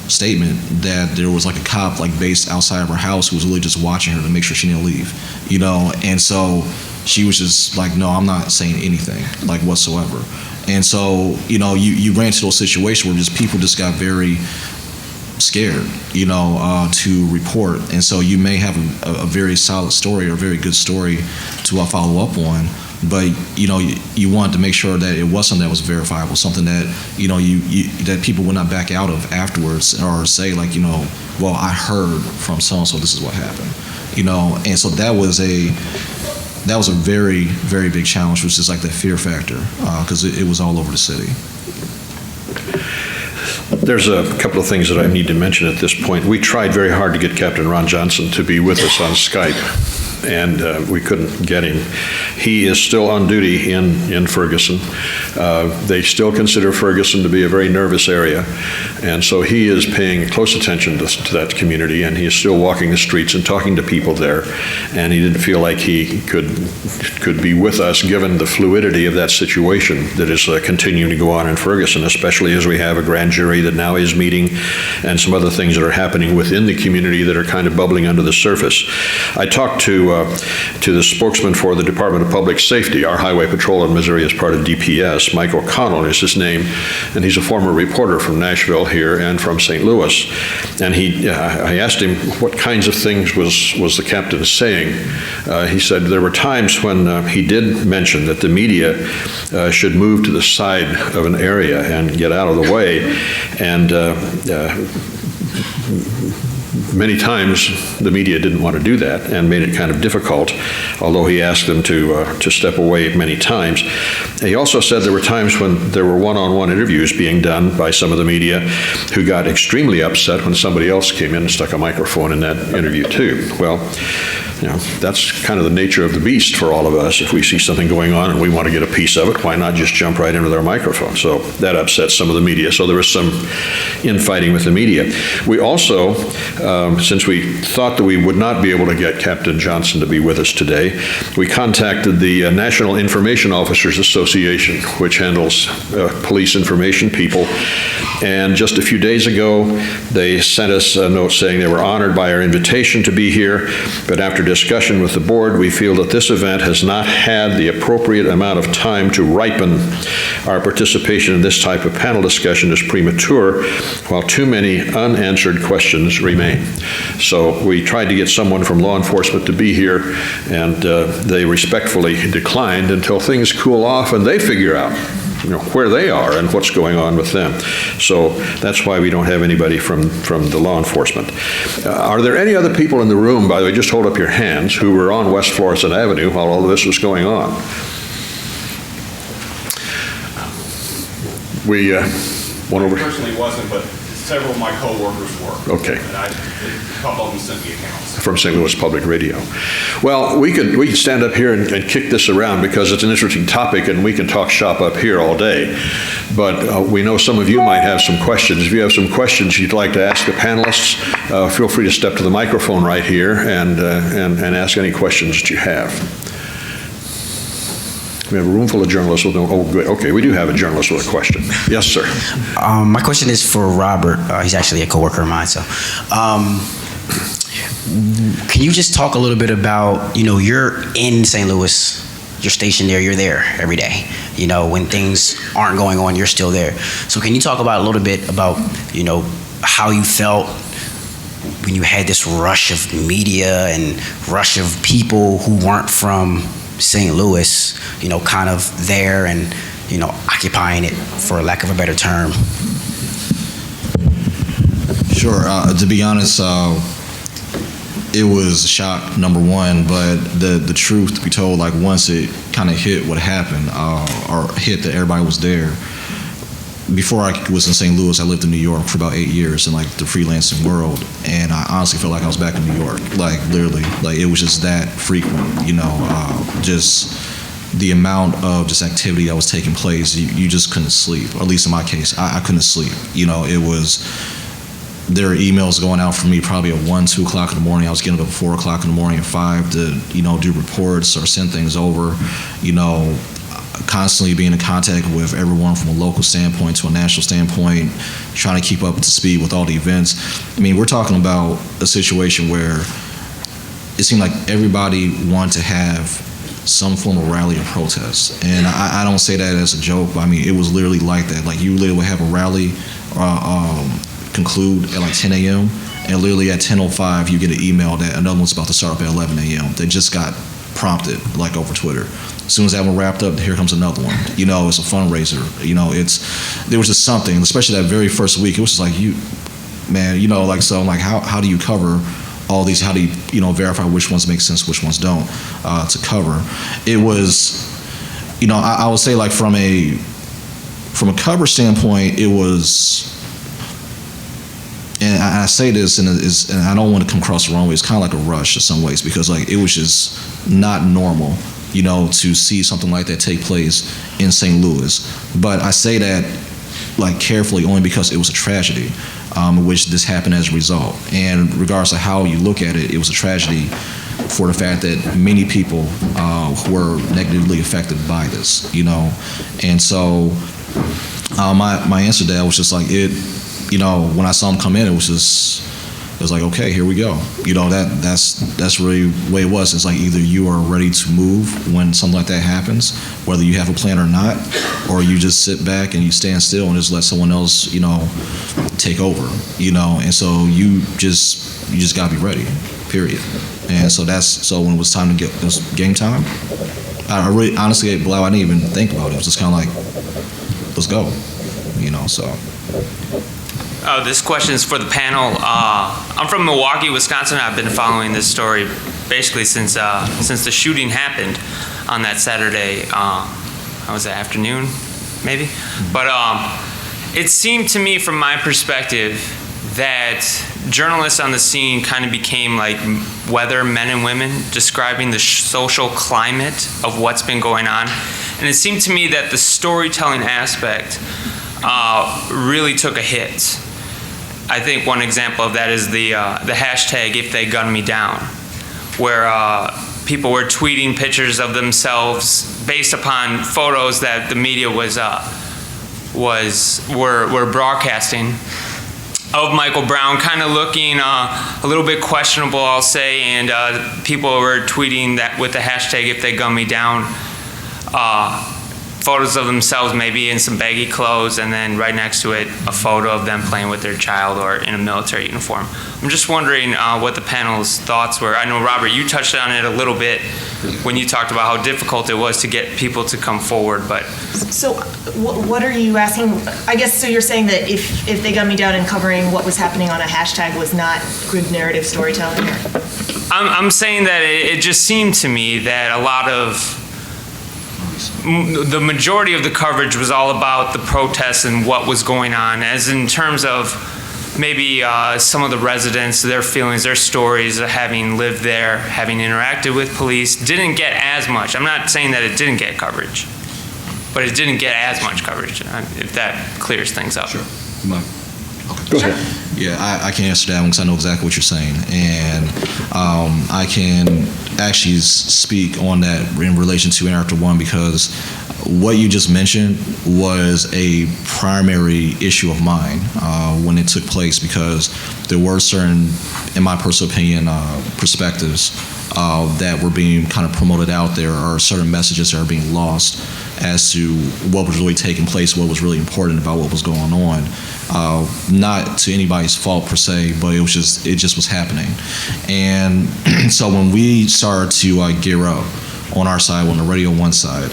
statement, that there was like a cop like based outside of her house who was really just watching her to make sure she didn't leave, and so she was just like, "No, I'm not saying anything like whatsoever." And so, you ran into those situations where just people just got very scared, to report. And so you may have a very solid story or a very good story to follow up on, but, you wanted to make sure that it was something that was verifiable, something that, that people would not back out of afterwards or say like, "Well, I heard from so-and-so, this is what happened," and so that was a very, very big challenge, which is like the fear factor, because it was all over the city. There's a couple of things that I need to mention at this point. We tried very hard to get Captain Ron Johnson to be with us on Skype, and we couldn't get him. He is still on duty in Ferguson. They still consider Ferguson to be a very nervous area, and so he is paying close attention to that community, and he is still walking the streets and talking to people there, and he didn't feel like he could be with us given the fluidity of that situation that is continuing to go on in Ferguson, especially as we have a grand jury that now is meeting and some other things that are happening within the community that are kind of bubbling under the surface. I talked to to the spokesman for the Department of Public Safety. Our highway patrol in Missouri is part of DPS. Mike O'Connell is his name, and he's a former reporter from Nashville here and from St. Louis. And I asked him what kinds of things was the captain saying. He said there were times when he did mention that the media should move to the side of an area and get out of the way. And many times the media didn't want to do that and made it kind of difficult, although he asked them to step away many times. He also said there were times when there were one-on-one interviews being done by some of the media who got extremely upset when somebody else came in and stuck a microphone in that interview too. Well, that's kind of the nature of the beast for all of us. If we see something going on and we want to get a piece of it, why not just jump right into their microphone? So that upsets some of the media. So there was some infighting with the media. We also, since we thought that we would not be able to get Captain Johnson to be with us today, we contacted the National Information Officers Association, which handles police information people. And just a few days ago, they sent us a note saying they were honored by our invitation to be here, but after discussion with the board, we feel that this event has not had the appropriate amount of time to ripen. Our participation in this type of panel discussion is premature, while too many unanswered questions remain. So we tried to get someone from law enforcement to be here, and they respectfully declined until things cool off and they figure out where they are and what's going on with them. So that's why we don't have anybody from the law enforcement. Are there any other people in the room, by the way, just hold up your hands, who were on West Florissant Avenue while all of this was going on? One over. I personally wasn't, but several of my coworkers were. Okay. And a couple of them sent me accounts. From St. Louis Public Radio. Well, we could stand up here and kick this around because it's an interesting topic and we can talk shop up here all day. But we know some of you might have some questions. If you have some questions you'd like to ask the panelists, feel free to step to the microphone right here and ask any questions that you have. We have a room full of journalists with no, oh, good. Okay, we do have a journalist with a question. Yes, sir. My question is for Robert. He's actually a coworker of mine. So, can you just talk a little bit about, you're in St. Louis, you're stationed there, you're there every day. When things aren't going on, you're still there. So can you talk about a little bit about, how you felt when you had this rush of media and rush of people who weren't from St. Louis, kind of there and, occupying it, for lack of a better term? Sure. To be honest, it was a shock, number one, but the truth to be told, like once it kind of hit what happened, or hit that everybody was there. Before I was in St. Louis, I lived in New York for about 8 years in like the freelancing world, and I honestly felt like I was back in New York, like literally, like it was just that frequent, just the amount of just activity that was taking place, you just couldn't sleep, or at least in my case, I couldn't sleep. It was, there were emails going out for me probably at 1, 2 o'clock in the morning. I was getting up at 4 o'clock in the morning, at 5 to, do reports or send things over, constantly being in contact with everyone from a local standpoint to a national standpoint, trying to keep up to speed with all the events. I mean, we're talking about a situation where it seemed like everybody wanted to have some form of rally or protest. And I don't say that as a joke, but I mean, it was literally like that. Like you literally would have a rally conclude at like 10 a.m. and literally at 10:05 you get an email that another one's about to start up at 11 a.m. They just got prompted like over Twitter. As soon as that one wrapped up, here comes another one. It's a fundraiser. There was just something, especially that very first week. It was just like so I'm like, how do you cover all these? How do you, verify which ones make sense, which ones don't, to cover? It was, I would say like from a cover standpoint, it was, and I say this and I don't want to come across the wrong way, it's kind of like a rush in some ways, because like it was just not normal, to see something like that take place in St. Louis. But I say that like carefully only because it was a tragedy, which this happened as a result. And regardless of how you look at it, it was a tragedy for the fact that many people were negatively affected by this, And so my answer to that was just like when I saw him come in, it was just, it was like, okay, here we go. You know, that's really the way it was. It's like either you are ready to move when something like that happens, whether you have a plan or not, or you just sit back and you stand still and just let someone else, you know, take over, you know. And so you just gotta be ready, period. And so when it was time to it was game time, I really, honestly, Blau, I didn't even think about it. It was just kind of like, let's go, you know, so. This question is for the panel. I'm from Milwaukee, Wisconsin. I've been following this story basically since the shooting happened on that Saturday. How was it, afternoon, maybe? But it seemed to me, from my perspective, that journalists on the scene kind of became like weather men and women, describing the social climate of what's been going on. And it seemed to me that the storytelling aspect really took a hit. I think one example of that is the hashtag "If They Gun Me Down," where people were tweeting pictures of themselves based upon photos that the media were broadcasting of Michael Brown, kind of looking a little bit questionable, I'll say, and people were tweeting that with the hashtag "If They Gun Me Down," photos of themselves maybe in some baggy clothes, and then right next to it a photo of them playing with their child or in a military uniform. I'm just wondering what the panel's thoughts were. I know, Robert, you touched on it a little bit when you talked about how difficult it was to get people to come forward, but... So what are you asking? I guess, so you're saying that if They Gun Me Down and covering what was happening on a hashtag was not good narrative storytelling? I'm saying that it just seemed to me that a lot of the majority of the coverage was all about the protests and what was going on, as in terms of maybe some of the residents, their feelings, their stories of having lived there, having interacted with police, didn't get as much. I'm not saying that it didn't get coverage, but it didn't get as much coverage, if that clears things up. Sure. Okay. Go ahead. Yeah, I can answer that one because I know exactly what you're saying. And I can actually speak on that in relation to Interactive One, because what you just mentioned was a primary issue of mine when it took place, because there were certain, in my personal opinion, perspectives that were being kind of promoted out there, or certain messages that are being lost as to what was really taking place, what was really important about what was going on. Not to anybody's fault per se, but it just was happening. And so when we started to gear up on our side, on the Radio 1 side,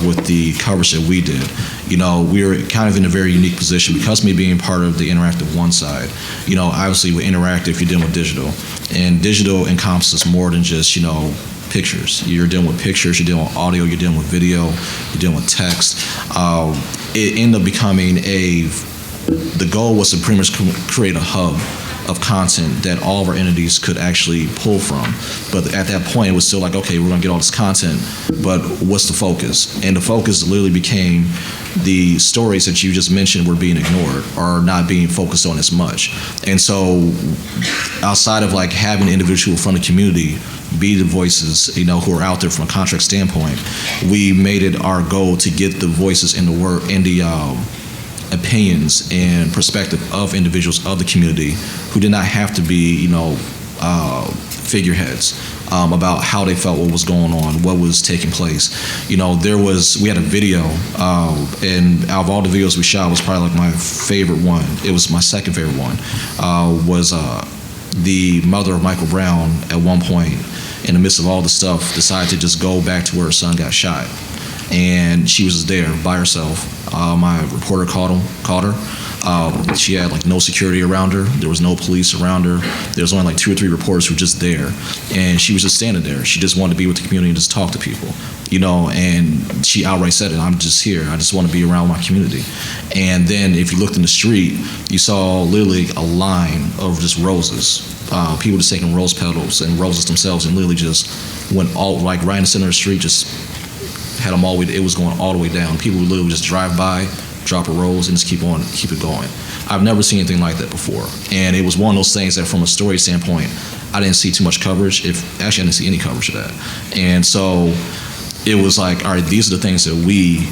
with the coverage that we did, you know, we were kind of in a very unique position because me being part of the Interactive One side. You know, obviously with interactive, you're dealing with digital, and digital encompasses more than just, you know, pictures. You're dealing with pictures, you're dealing with audio, you're dealing with video, you're dealing with text. It ended up becoming the goal was to pretty much create a hub of content that all of our entities could actually pull from. But at that point, it was still like, okay, we're gonna get all this content, but what's the focus? And the focus literally became the stories that you just mentioned were being ignored or not being focused on as much. And so outside of like having an individual from the community be the voices, you know, who are out there from a contract standpoint, we made it our goal to get the voices in the opinions and perspective of individuals of the community who did not have to be, you know, figureheads about how they felt, what was going on, what was taking place. You know, we had a video, and out of all the videos we shot, was probably like my favorite one. It was my second favorite one, was the mother of Michael Brown at one point, in the midst of all the stuff, decided to just go back to where her son got shot. And she was just there by herself. My reporter caught her. She had like no security around her. There was no police around her. There was only like 2 or 3 reporters who were just there. And she was just standing there. She just wanted to be with the community and just talk to people, you know, and she outright said it, I'm just here. I just want to be around my community. And then if you looked in the street, you saw literally a line of just roses. People just taking rose petals and roses themselves and literally just went all, like right in the center of the street, just had them all the way, it was going all the way down. People would literally just drive by, drop a rose, and just keep it going. I've never seen anything like that before. And it was one of those things that from a story standpoint, I didn't see too much coverage. Actually, I didn't see any coverage of that. And so it was like, all right, these are the things that we,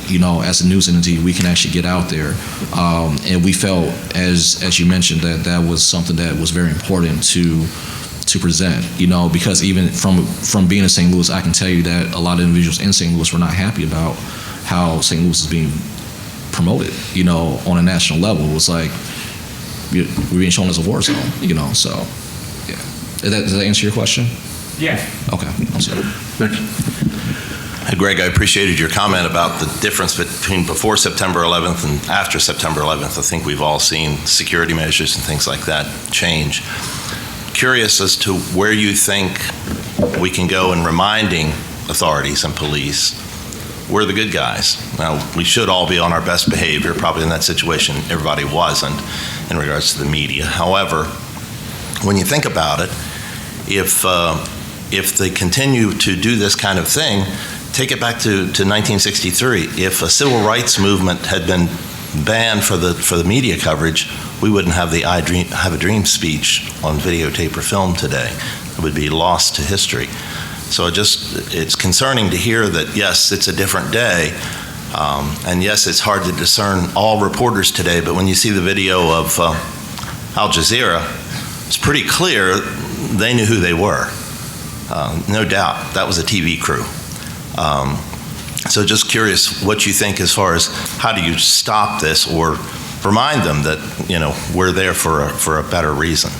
as a news entity, we can actually get out there. And we felt, as you mentioned, that was something that was very important to present, because even from being in St. Louis, I can tell you that a lot of individuals in St. Louis were not happy about how St. Louis is being promoted, on a national level. It was like, we're being shown as a war zone, so, yeah. Does that answer your question? Yeah. Okay, I'm sorry. Hey, Greg, I appreciated your comment about the difference between before September 11th and after September 11th. I think we've all seen security measures and things like that change. Curious as to where you think we can go in reminding authorities and police we're the good guys. Now, we should all be on our best behavior. Probably in that situation, everybody wasn't in regards to the media. However, when you think about it, if they continue to do this kind of thing, take it back to 1963. If a civil rights movement had been banned for the media coverage, we wouldn't have the Have a Dream speech on videotape or film today. It would be lost to history. So it's concerning to hear that, yes, it's a different day, and yes, it's hard to discern all reporters today, but when you see the video of Al Jazeera, it's pretty clear they knew who they were. No doubt, that was a TV crew. So just curious what you think as far as how do you stop this or remind them that, we're there for a better reason.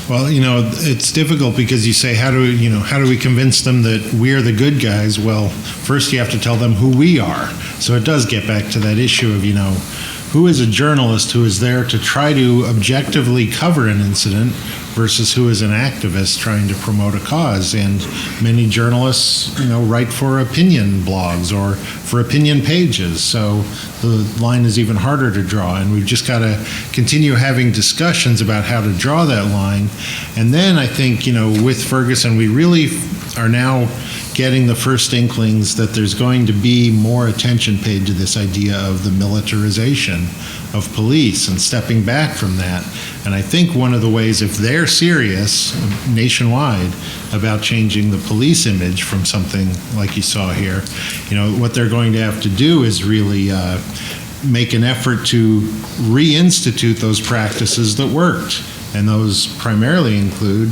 Well, it's difficult because you say, how do we convince them that we're the good guys? Well, first you have to tell them who we are. So it does get back to that issue of, who is a journalist who is there to try to objectively cover an incident versus who is an activist trying to promote a cause. And many journalists, write for opinion blogs or for opinion pages. So the line is even harder to draw. And we've just got to continue having discussions about how to draw that line. And then I think, with Ferguson, we really are now getting the first inklings that there's going to be more attention paid to this idea of the militarization of police and stepping back from that. And I think one of the ways, if they're serious nationwide about changing the police image from something like you saw here, what they're going to have to do is really make an effort to reinstitute those practices that worked. And those primarily include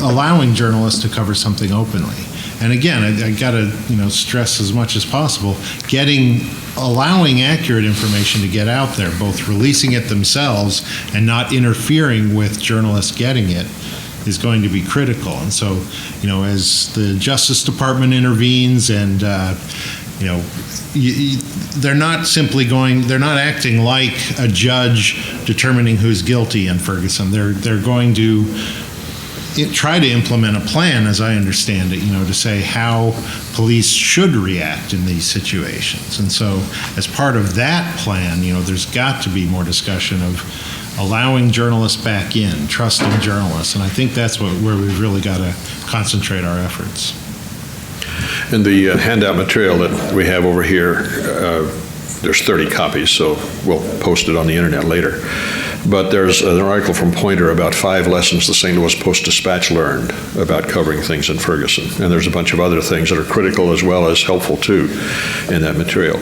allowing journalists to cover something openly. And again, I got to stress as much as possible, allowing accurate information to get out there, both releasing it themselves and not interfering with journalists getting it, is going to be critical. And so, as the Justice Department intervenes and they're not acting like a judge determining who's guilty in Ferguson. They're going to try to implement a plan, as I understand it, to say how police should react in these situations. And so as part of that plan, there's got to be more discussion of allowing journalists back in, trusting journalists. And I think that's where we've really got to concentrate our efforts. In the handout material that we have over here, there's 30 copies, so we'll post it on the internet later. But there's an article from Pointer about 5 lessons the St. Louis Post-Dispatch learned about covering things in Ferguson. And there's a bunch of other things that are critical as well as helpful too in that material.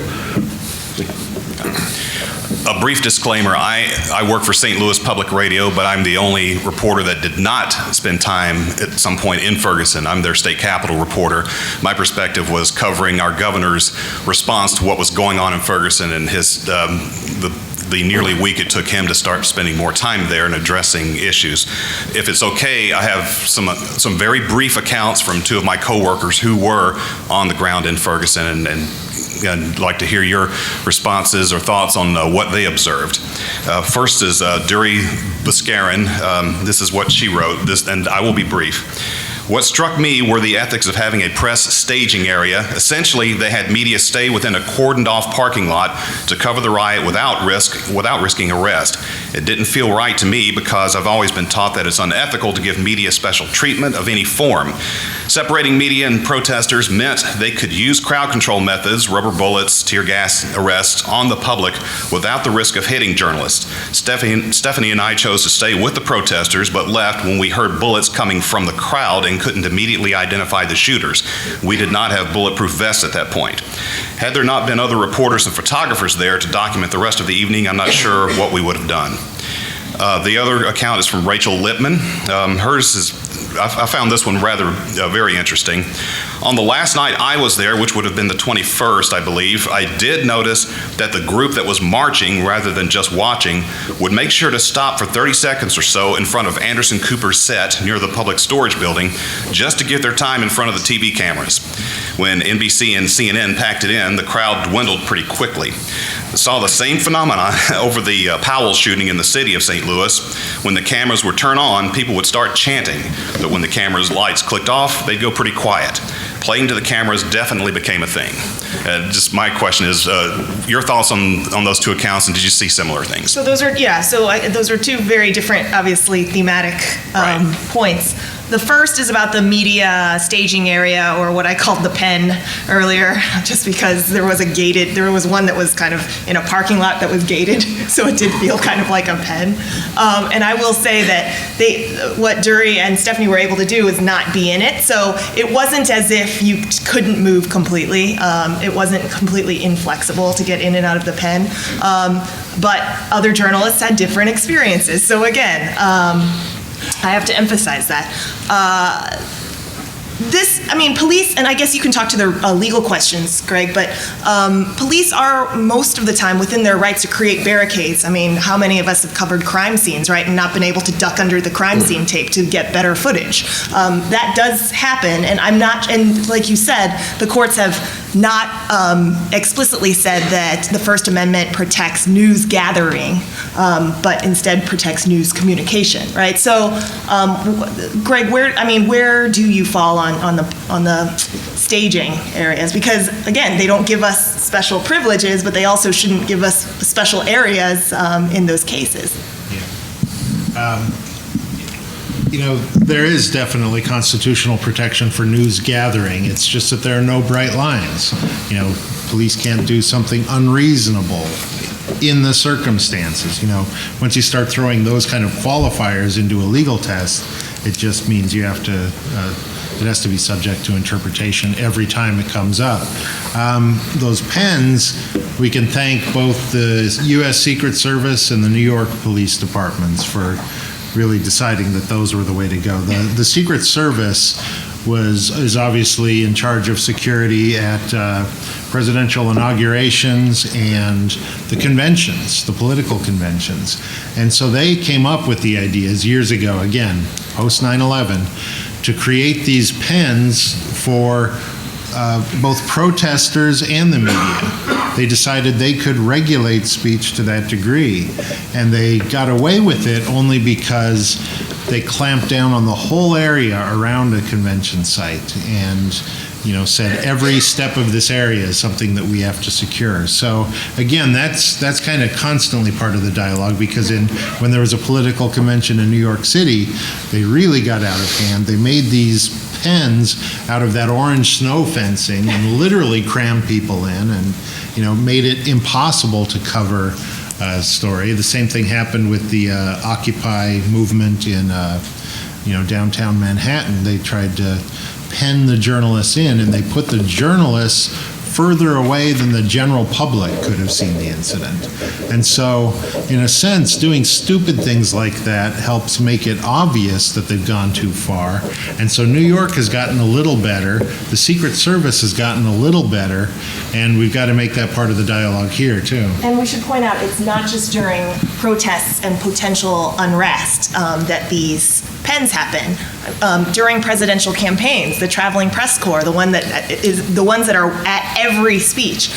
A brief disclaimer, I work for St. Louis Public Radio, but I'm the only reporter that did not spend time at some point in Ferguson. I'm their state capitol reporter. My perspective was covering our governor's response to what was going on in Ferguson and his the nearly week it took him to start spending more time there and addressing issues. If it's okay, I have some very brief accounts from 2 of my coworkers who were on the ground in Ferguson, and I'd like to hear your responses or thoughts on what they observed. First is Dury Buscarin. This is what she wrote, and I will be brief. What struck me were the ethics of having a press staging area. Essentially, they had media stay within a cordoned-off parking lot to cover the riot without risking arrest. It didn't feel right to me because I've always been taught that it's unethical to give media special treatment of any form. Separating media and protesters meant they could use crowd control methods, rubber bullets, tear gas arrests on the public without the risk of hitting journalists. Stephanie and I chose to stay with the protesters but left when we heard bullets coming from the crowd and and couldn't immediately identify the shooters. We did not have bulletproof vests at that point. Had there not been other reporters and photographers there to document the rest of the evening, I'm not sure what we would have done. The other account is from Rachel Lippman. Hers is, I found this one rather very interesting. On the last night I was there, which would have been the 21st, I believe, I did notice that the group that was marching rather than just watching would make sure to stop for 30 seconds or so in front of Anderson Cooper's set near the public storage building just to get their time in front of the TV cameras. When NBC and CNN packed it in, the crowd dwindled pretty quickly. I saw the same phenomenon over the Powell shooting in the city of St. Louis. When the cameras were turned on, people would start chanting, but when the camera's lights clicked off, they'd go pretty quiet. Playing to the cameras definitely became a thing. Just my question is, your thoughts on those two accounts, and did you see similar things? So those are, those are two very different, obviously, thematic points. The first is about the media staging area, or what I called the pen earlier, just because there was one that was kind of in a parking lot that was gated, so it did feel kind of like a pen. And I will say that what Dury and Stephanie were able to do is not be in it, so it wasn't as if you couldn't move completely. It wasn't completely inflexible to get in and out of the pen. But other journalists had different experiences. So again, I have to emphasize that. Police, and I guess you can talk to the legal questions, Greg, but police are most of the time within their rights to create barricades. I mean, how many of us have covered crime scenes, right, and not been able to duck under the crime scene tape to get better footage? That does happen, and like you said, the courts have not explicitly said that the First Amendment protects news gathering, but instead protects news communication, right? So, Greg, where do you fall on the staging areas? Because again, they don't give us special privileges, but they also shouldn't give us special areas in those cases. There is definitely constitutional protection for news gathering. It's just that there are no bright lines. Police can't do something unreasonable in the circumstances. Once you start throwing those kind of qualifiers into a legal test, it just means you have to, it has to be subject to interpretation every time it comes up. Those pens, we can thank both the U.S. Secret Service and the New York Police Departments for really deciding that those were the way to go. The Secret Service is obviously in charge of security at presidential inaugurations and the conventions, the political conventions. And so they came up with the ideas years ago, again, post 9/11, to create these pens for both protesters and the media. They decided they could regulate speech to that degree, and they got away with it only because they clamped down on the whole area around a convention site and said every step of this area is something that we have to secure. So again, that's kind of constantly part of the dialogue, because when there was a political convention in New York City, they really got out of hand. They made these pens out of that orange snow fencing and literally crammed people in and made it impossible to cover a story. The same thing happened with the Occupy movement in downtown Manhattan. They tried to pen the journalists in, and they put the journalists further away than the general public could have seen the incident. And so, in a sense, doing stupid things like that helps make it obvious that they've gone too far. And so New York has gotten a little better, the Secret Service has gotten a little better, and we've got to make that part of the dialogue here, too. And we should point out, it's not just during protests and potential unrest that these pens happen. During presidential campaigns, the traveling press corps, the ones that are at every speech,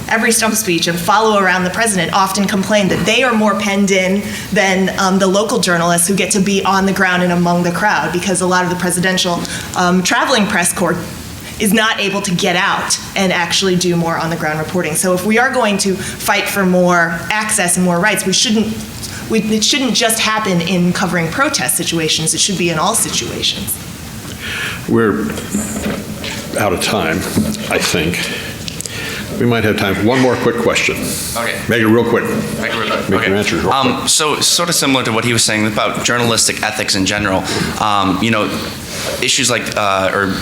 every stump speech, and follow around the president, often complain that they are more penned in than the local journalists who get to be on the ground and among the crowd, because a lot of the presidential traveling press corps is not able to get out and actually do more on the ground reporting. So if we are going to fight for more access and more rights, it shouldn't just happen in covering protest situations. It should be in all situations. We're out of time, I think. We might have time for one more quick question. Okay. Make it real quick. Make it real quick. Make your answers real quick. So sort of similar to what he was saying about journalistic ethics in general. issues like,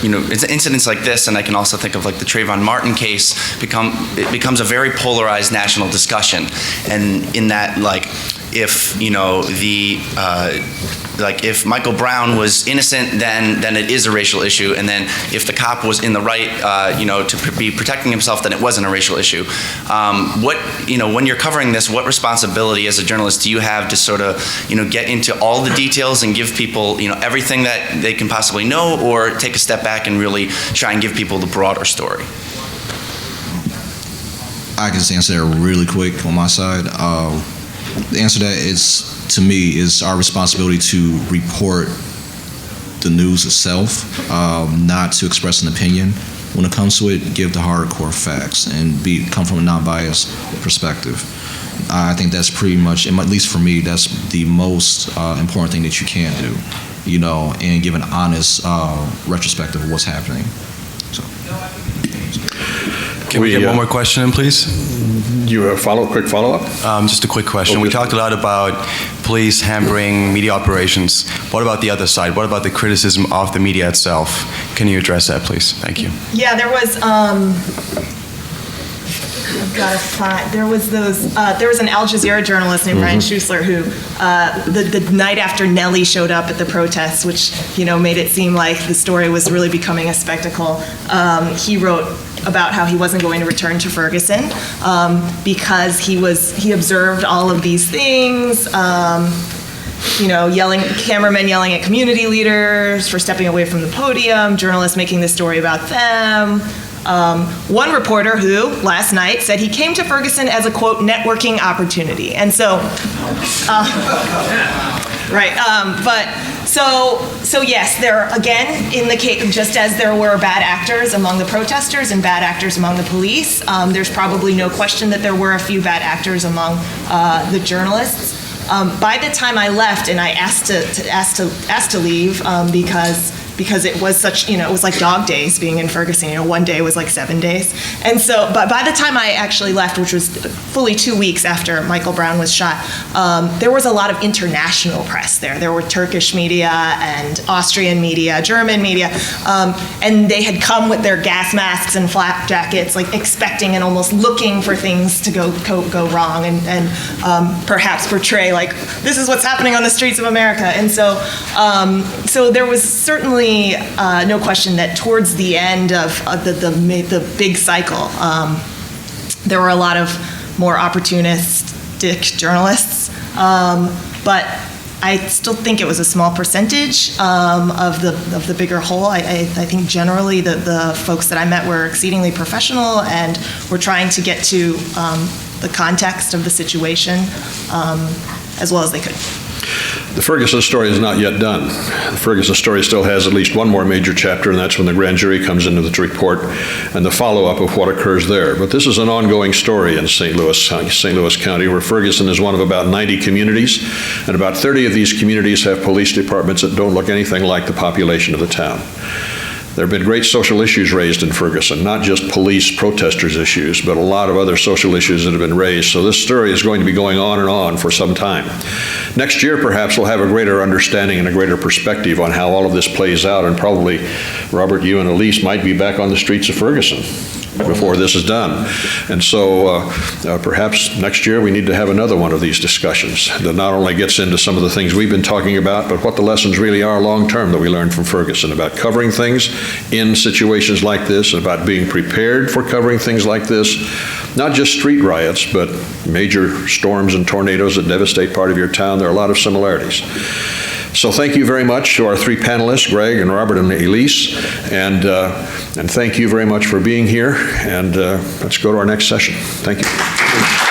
incidents like this, and I can also think of like the Trayvon Martin case, it becomes a very polarized national discussion. And in that, like, if, if Michael Brown was innocent, then it is a racial issue, and then if the cop was in the right, to be protecting himself, then it wasn't a racial issue. When you're covering this, what responsibility as a journalist do you have to sort of, get into all the details and give people, everything that they can possibly know, or take a step back and really try and give people the broader story? I can just answer that really quick on my side. The answer to that is, to me, is our responsibility to report the news itself, not to express an opinion. When it comes to it, give the hardcore facts and come from a non-biased perspective. I think that's pretty much, at least for me, that's the most important thing that you can do, and give an honest retrospective of what's happening. Can we get one more question in, please? You have a quick follow-up? Just a quick question. We talked a lot about police hampering media operations. What about the other side? What about the criticism of the media itself? Can you address that, please? Thank you. Yeah, there was, I've got to find, there was an Al Jazeera journalist named Ryan Schuessler who, the night after Nellie showed up at the protests, which, made it seem like the story was really becoming a spectacle, he wrote about how he wasn't going to return to Ferguson because he observed all of these things, cameramen yelling at community leaders for stepping away from the podium, journalists making this story about them. One reporter who, last night, said he came to Ferguson as a, quote, networking opportunity. And so, So yes, there, again, in the case, just as there were bad actors among the protesters and bad actors among the police, there's probably no question that there were a few bad actors among the journalists. By the time I left, and I asked to leave because it was such, it was like dog days being in Ferguson. One day was like 7 days. And so, but by the time I actually left, which was fully 2 weeks after Michael Brown was shot, there was a lot of international press there. There were Turkish media and Austrian media, German media, and they had come with their gas masks and flak jackets, like expecting and almost looking for things to go wrong and perhaps portray like, this is what's happening on the streets of America. And so, so there was certainly no question that towards the end of the big cycle, there were a lot of more opportunistic journalists, but I still think it was a small percentage of the bigger whole. I think generally the folks that I met were exceedingly professional and were trying to get to the context of the situation as well as they could. The Ferguson story is not yet done. The Ferguson story still has at least one more major chapter, and that's when the grand jury comes into the report and the follow-up of what occurs there. But this is an ongoing story in St. Louis County, where Ferguson is one of about 90 communities, and about 30 of these communities have police departments that don't look anything like the population of the town. There have been great social issues raised in Ferguson, not just police protesters issues, but a lot of other social issues that have been raised. So this story is going to be going on and on for some time. Next year, perhaps, we'll have a greater understanding and a greater perspective on how all of this plays out, and probably, Robert, you and Elise might be back on the streets of Ferguson before this is done. And so perhaps next year we need to have another one of these discussions that not only gets into some of the things we've been talking about, but what the lessons really are long-term that we learned from Ferguson about covering things in situations like this, about being prepared for covering things like this, not just street riots, but major storms and tornadoes that devastate part of your town. There are a lot of similarities. So thank you very much to our three panelists, Greg and Robert and Elise, and thank you very much for being here, and let's go to our next session. Thank you.